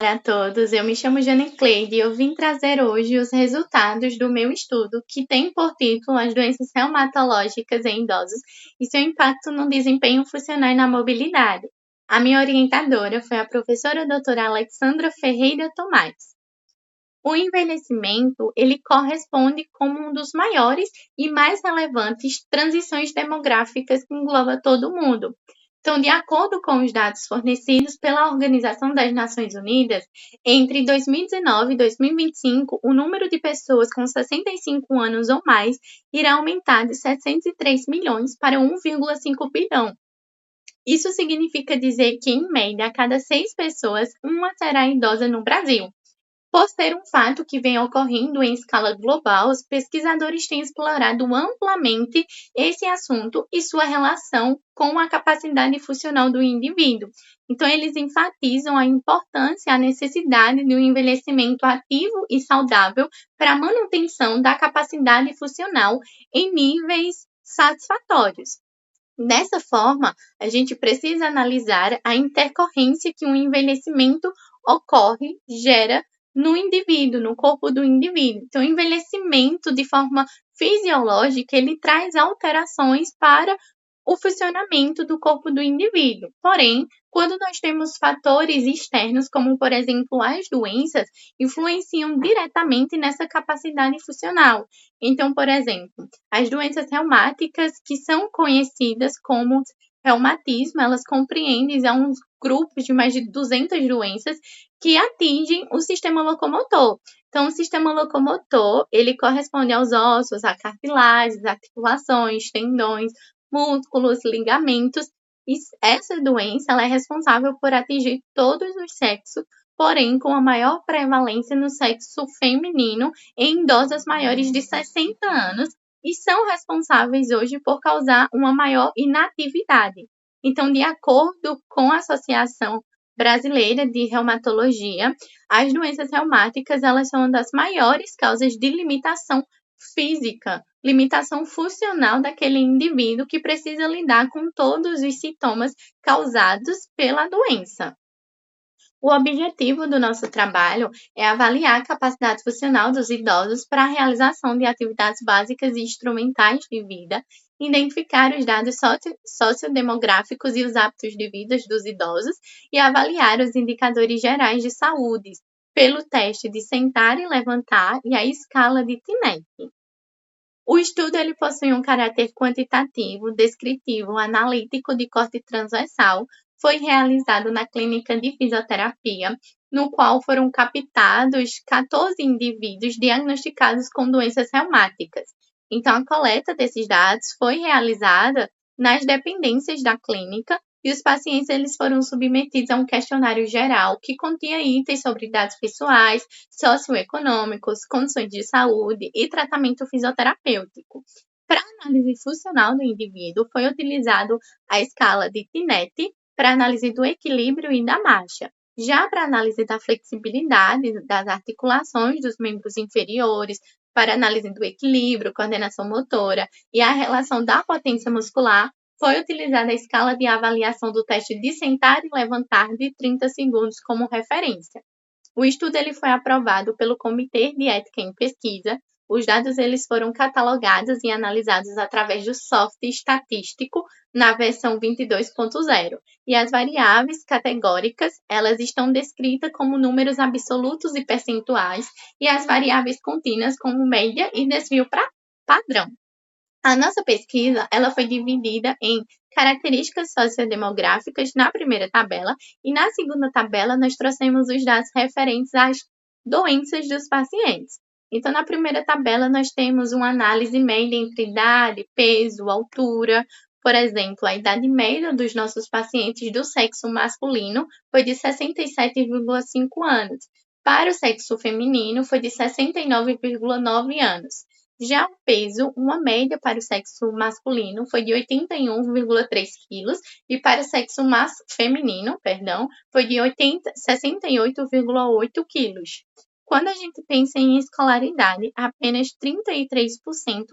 Olá a todos, eu me chamo Jane Cleide e eu vim trazer hoje os resultados do meu estudo, que tem por título As doenças reumatológicas em idosos e seu impacto no desempenho funcional e na mobilidade. A minha orientadora foi a professora doutora Alexandra Ferreira Tomás. O envelhecimento, ele corresponde como um dos maiores e mais relevantes transições demográficas que engloba todo o mundo. Então, de acordo com os dados fornecidos pela Organização das Nações Unidas, entre 2019 e 2025, o número de pessoas com 65 anos ou mais irá aumentar de 703 milhões para 1,5 bilhão. Isso significa dizer que, em média, a cada 6 pessoas, uma será idosa no Brasil. Por ser um fato que vem ocorrendo em escala global, os pesquisadores têm explorado amplamente esse assunto e sua relação com a capacidade funcional do indivíduo. Então, eles enfatizam a importância, a necessidade de um envelhecimento ativo e saudável para a manutenção da capacidade funcional em níveis satisfatórios. Dessa forma, a gente precisa analisar a intercorrência que um envelhecimento gera no indivíduo, no corpo do indivíduo. Então, o envelhecimento de forma fisiológica, ele traz alterações para o funcionamento do corpo do indivíduo. Porém, quando nós temos fatores externos, como por exemplo as doenças, influenciam diretamente nessa capacidade funcional. Então, por exemplo, as doenças reumáticas, que são conhecidas como reumatismo, elas compreendem uns grupos de mais de 200 doenças que atingem o sistema locomotor. Então, o sistema locomotor, ele corresponde aos ossos, a cartilagens, articulações, tendões, músculos, ligamentos. E essa doença ela é responsável por atingir todos os sexos, porém com a maior prevalência no sexo feminino em idosas maiores de 60 anos e são responsáveis hoje por causar uma maior inatividade. Então, de acordo com a Associação Brasileira de Reumatologia, as doenças reumáticas elas são uma das maiores causas de limitação física, limitação funcional daquele indivíduo que precisa lidar com todos os sintomas causados pela doença. O objetivo do nosso trabalho é avaliar a capacidade funcional dos idosos para a realização de atividades básicas e instrumentais de vida, identificar os dados sociodemográficos e os hábitos de vida dos idosos e avaliar os indicadores gerais de saúde pelo teste de sentar e levantar e a escala de Tinec. O estudo ele possui um caráter quantitativo, descritivo, analítico de corte transversal. Foi realizado na clínica de fisioterapia, no qual foram captados 14 indivíduos diagnosticados com doenças reumáticas. Então, a coleta desses dados foi realizada nas dependências da clínica e os pacientes eles foram submetidos a um questionário geral que continha itens sobre dados pessoais, socioeconômicos, condições de saúde e tratamento fisioterapêutico. Para a análise funcional do indivíduo, foi utilizado a escala de Tinete para análise do equilíbrio e da marcha. Já para análise da flexibilidade das articulações dos membros inferiores, para análise do equilíbrio, coordenação motora e a relação da potência muscular, foi utilizada a escala de avaliação do teste de sentar e levantar de 30 segundos como referência. O estudo ele foi aprovado pelo Comitê de Ética em Pesquisa. Os dados eles foram catalogados e analisados através do software estatístico na versão 22.0. E as variáveis categóricas, elas estão descritas como números absolutos e percentuais, e as variáveis contínuas como média e desvio padrão. A nossa pesquisa ela foi dividida em características sociodemográficas na primeira tabela e na segunda tabela nós trouxemos os dados referentes às doenças dos pacientes. Então, na primeira tabela nós temos uma análise média entre idade, peso, altura. Por exemplo, a idade média dos nossos pacientes do sexo masculino foi de 67,5 anos. Para o sexo feminino foi de 69,9 anos. Já o peso, uma média para o sexo masculino foi de 81,3 quilos e para o sexo feminino, foi de 68,8 quilos. Quando a gente pensa em escolaridade, apenas 33%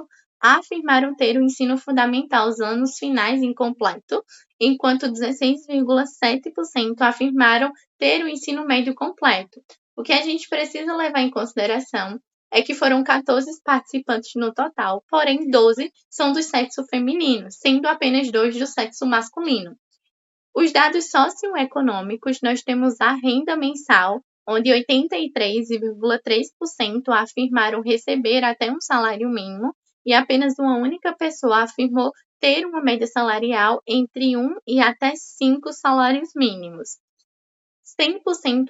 afirmaram ter o ensino fundamental os anos finais incompleto, enquanto 16,7% afirmaram ter o ensino médio completo. O que a gente precisa levar em consideração é que foram 14 participantes no total, porém 12 são do sexo feminino, sendo apenas 2 do sexo masculino. Os dados socioeconômicos, nós temos a renda mensal, onde 83,3% afirmaram receber até um salário mínimo e apenas uma única pessoa afirmou ter uma média salarial entre 1 e até 5 salários mínimos. 100%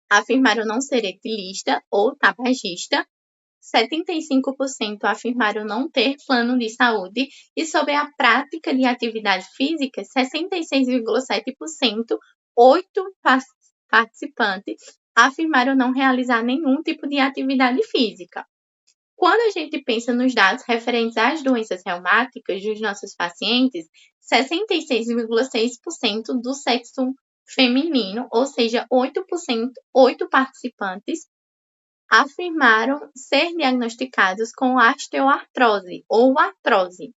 afirmaram não ser etilista ou tabagista, 75% afirmaram não ter plano de saúde e sobre a prática de atividade física, 66,7%, 8 participantes afirmaram não realizar nenhum tipo de atividade física. Quando a gente pensa nos dados referentes às doenças reumáticas dos nossos pacientes, 66,6% do sexo feminino, ou seja, 8 participantes, afirmaram ser diagnosticados com osteoartrose ou artrose.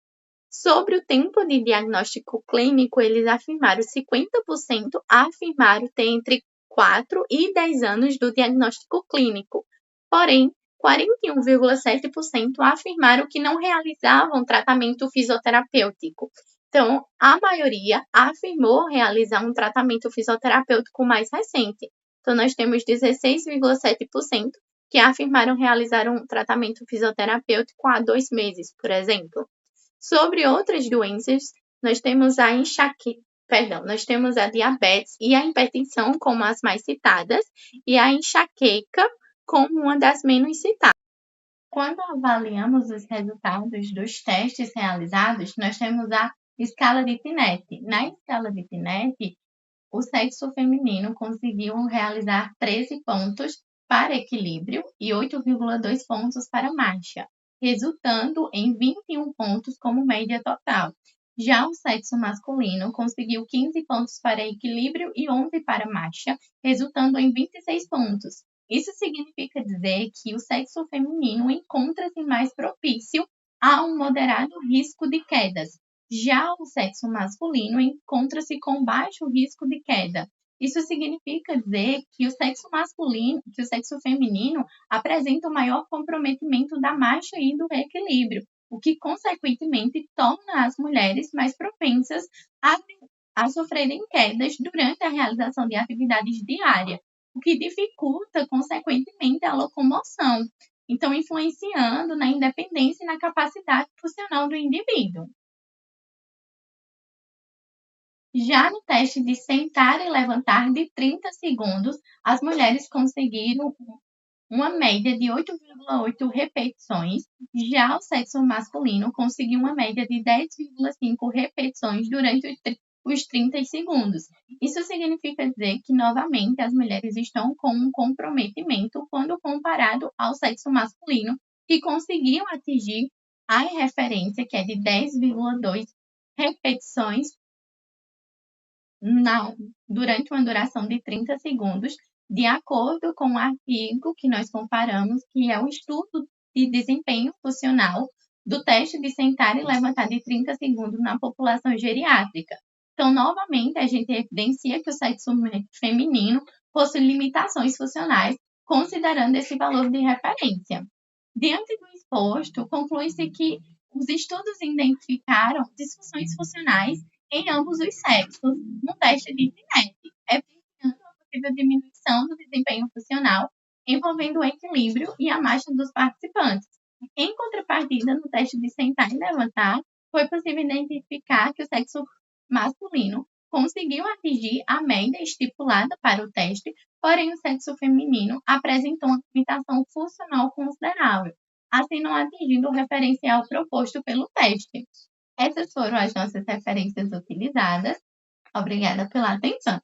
Sobre o tempo de diagnóstico clínico, eles afirmaram 50% afirmaram ter entre 4 e 10 anos do diagnóstico clínico. Porém, 41,7% afirmaram que não realizavam tratamento fisioterapêutico. Então, a maioria afirmou realizar um tratamento fisioterapêutico mais recente. Então, nós temos 16,7% que afirmaram realizar um tratamento fisioterapêutico há 2 meses, por exemplo. Sobre outras doenças, nós temos a diabetes e a hipertensão como as mais citadas, e a enxaqueca como uma das menos citadas. Quando avaliamos os resultados dos testes realizados, nós temos a escala de Tinet. Na escala de Tinet, o sexo feminino conseguiu realizar 13 pontos para equilíbrio e 8,2 pontos para marcha, resultando em 21 pontos como média total. Já o sexo masculino conseguiu 15 pontos para equilíbrio e 11 para marcha, resultando em 26 pontos. Isso significa dizer que o sexo feminino encontra-se mais propício a um moderado risco de quedas. Já o sexo masculino encontra-se com baixo risco de queda. Isso significa dizer que o sexo feminino apresenta um maior comprometimento da marcha e do equilíbrio, o que consequentemente torna as mulheres mais propensas a sofrerem quedas durante a realização de atividades diárias, o que dificulta consequentemente a locomoção, então influenciando na independência e na capacidade funcional do indivíduo. Já no teste de sentar e levantar de 30 segundos, as mulheres conseguiram uma média de 8,8 repetições. Já o sexo masculino conseguiu uma média de 10,5 repetições durante os 30 segundos. Isso significa dizer que, novamente, as mulheres estão com um comprometimento quando comparado ao sexo masculino, que conseguiu atingir a referência, que é de 10,2 repetições durante uma duração de 30 segundos, de acordo com o artigo que nós comparamos, que é o estudo de desempenho funcional do teste de sentar e levantar de 30 segundos na população geriátrica. Então, novamente, a gente evidencia que o sexo feminino possui limitações funcionais, considerando esse valor de referência. Diante do exposto, conclui-se que os estudos identificaram disfunções funcionais em ambos os sexos no teste de Tinet, evidenciando a possível diminuição do desempenho funcional envolvendo o equilíbrio e a marcha dos participantes. Em contrapartida, no teste de sentar e levantar, foi possível identificar que o sexo masculino conseguiu atingir a média estipulada para o teste, porém o sexo feminino apresentou uma limitação funcional considerável, assim não atingindo o referencial proposto pelo teste. Essas foram as nossas referências utilizadas. Obrigada pela atenção.